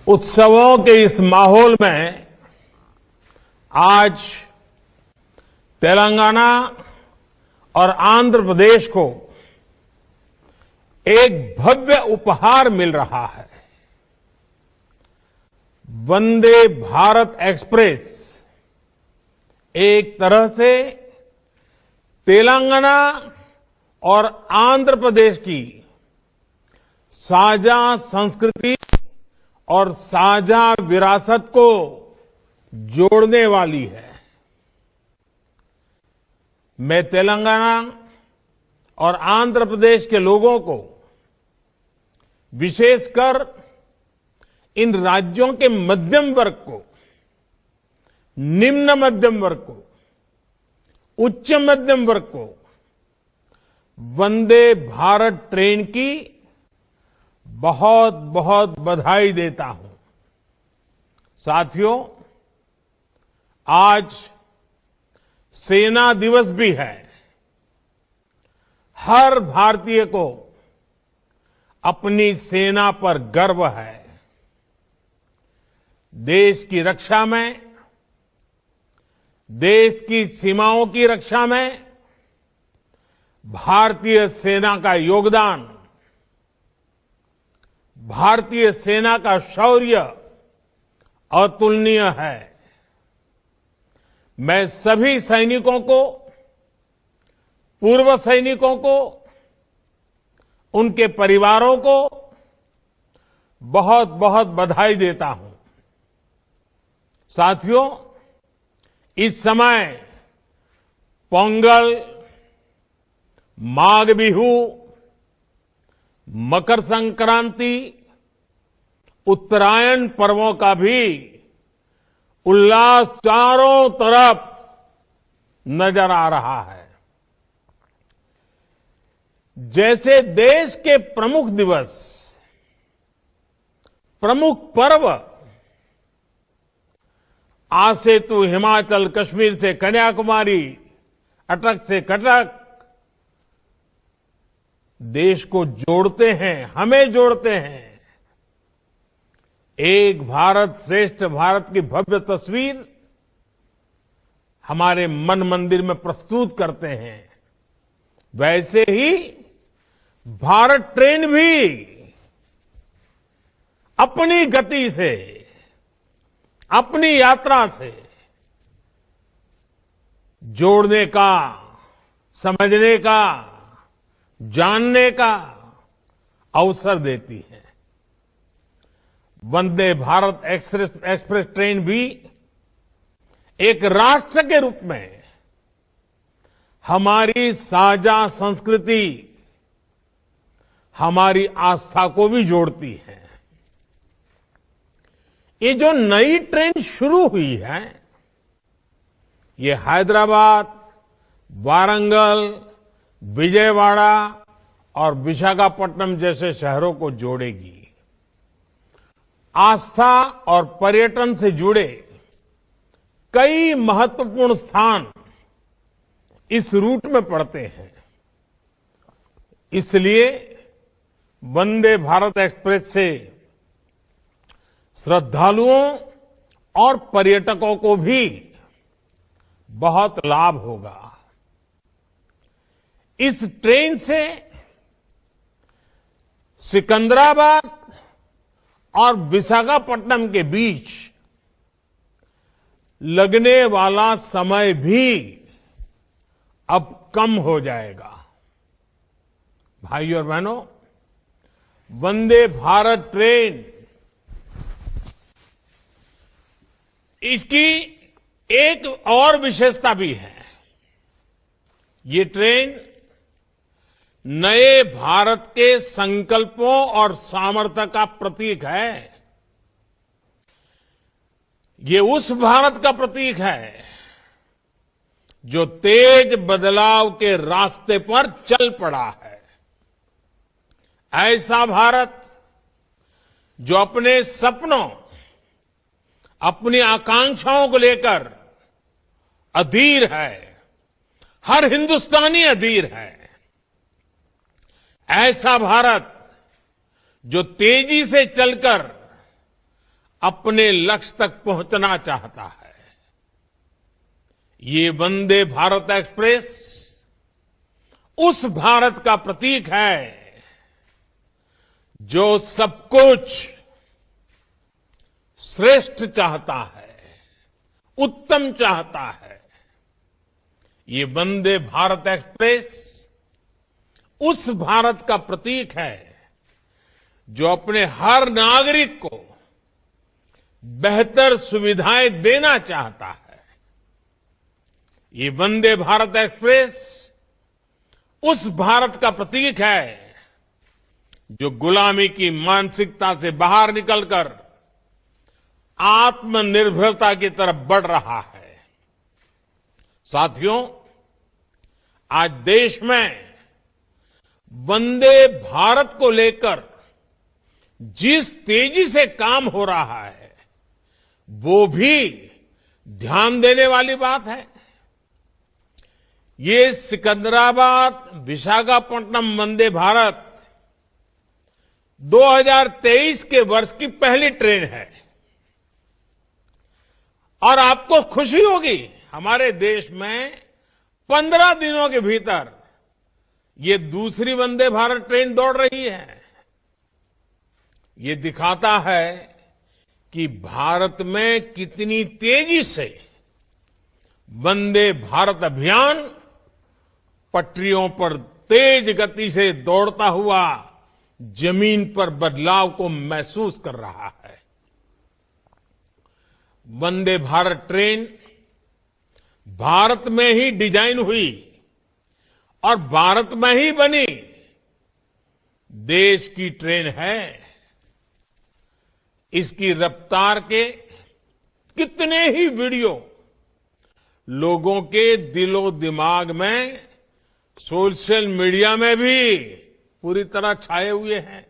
उत्सवों के इस माहौल में आज तेलंगाना और आंध्र प्रदेश को एक भव्य उपहार मिल रहा है। वंदे भारत एक्सप्रेस एक तरह से तेलंगाना और आंध्र प्रदेश की साझा संस्कृति और साझा विरासत को जोड़ने वाली है। मैं तेलंगाना और आंध्र प्रदेश के लोगों को, विशेषकर इन राज्यों के मध्यम वर्ग को, निम्न मध्यम वर्ग को, उच्च मध्यम वर्ग को वंदे भारत ट्रेन की बहुत बहुत बधाई देता हूं। साथियों, आज सेना दिवस भी है। हर भारतीय को अपनी सेना पर गर्व है। देश की रक्षा में, देश की सीमाओं की रक्षा में भारतीय सेना का योगदान, भारतीय सेना का शौर्य अतुलनीय है। मैं सभी सैनिकों को, पूर्व सैनिकों को, उनके परिवारों को बहुत बहुत बधाई देता हूं। साथियों, इस समय पोंगल, माघ बिहू, मकर संक्रांति, उत्तरायण पर्वों का भी उल्लास चारों तरफ नजर आ रहा है। जैसे देश के प्रमुख दिवस, प्रमुख पर्व आज से तो हिमाचल, कश्मीर से कन्याकुमारी, अटक से कटक देश को जोड़ते हैं, हमें जोड़ते हैं। एक भारत श्रेष्ठ भारत की भव्य तस्वीर हमारे मन मंदिर में प्रस्तुत करते हैं। वैसे ही भारत ट्रेन भी अपनी गति से, अपनी यात्रा से जोड़ने का, समझने का, जानने का अवसर देती है। वंदे भारत एक्सप्रेस ट्रेन भी एक राष्ट्र के रूप में हमारी साझा संस्कृति, हमारी आस्था को भी जोड़ती है। ये जो नई ट्रेन शुरू हुई है, ये हैदराबाद, वारंगल, विजयवाड़ा और विशाखापट्टनम जैसे शहरों को जोड़ेगी। आस्था और पर्यटन से जुड़े कई महत्वपूर्ण स्थान इस रूट में पड़ते हैं। इसलिए वंदे भारत एक्सप्रेस से श्रद्धालुओं और पर्यटकों को भी बहुत लाभ होगा। इस ट्रेन से सिकंदराबाद और विशाखापट्टनम के बीच लगने वाला समय भी अब कम हो जाएगा। भाइयों और बहनों, वंदे भारत ट्रेन, इसकी एक और विशेषता भी है। ये ट्रेन नए भारत के संकल्पों और सामर्थ्य का प्रतीक है। ये उस भारत का प्रतीक है जो तेज बदलाव के रास्ते पर चल पड़ा है। ऐसा भारत जो अपने सपनों, अपनी आकांक्षाओं को लेकर अधीर है। हर हिंदुस्तानी अधीर है। ऐसा भारत जो तेजी से चलकर अपने लक्ष्य तक पहुंचना चाहता है। ये वंदे भारत एक्सप्रेस उस भारत का प्रतीक है जो सब कुछ श्रेष्ठ चाहता है, उत्तम चाहता है। ये वंदे भारत एक्सप्रेस उस भारत का प्रतीक है जो अपने हर नागरिक को बेहतर सुविधाएं देना चाहता है। ये वंदे भारत एक्सप्रेस उस भारत का प्रतीक है जो गुलामी की मानसिकता से बाहर निकलकर आत्मनिर्भरता की तरफ बढ़ रहा है। साथियों, आज देश में वंदे भारत को लेकर जिस तेजी से काम हो रहा है वो भी ध्यान देने वाली बात है। ये सिकंदराबाद विशाखापट्टनम वंदे भारत 2023 के वर्ष की पहली ट्रेन है और आपको खुशी होगी, हमारे देश में 15 दिनों के भीतर ये दूसरी वंदे भारत ट्रेन दौड़ रही है। ये दिखाता है कि भारत में कितनी तेजी से वंदे भारत अभियान पटरियों पर तेज गति से दौड़ता हुआ जमीन पर बदलाव को महसूस कर रहा है। वंदे भारत ट्रेन भारत में ही डिजाइन हुई और भारत में ही बनी देश की ट्रेन है। इसकी रफ्तार के कितने ही वीडियो लोगों के दिलो दिमाग में, सोशल मीडिया में भी पूरी तरह छाए हुए हैं।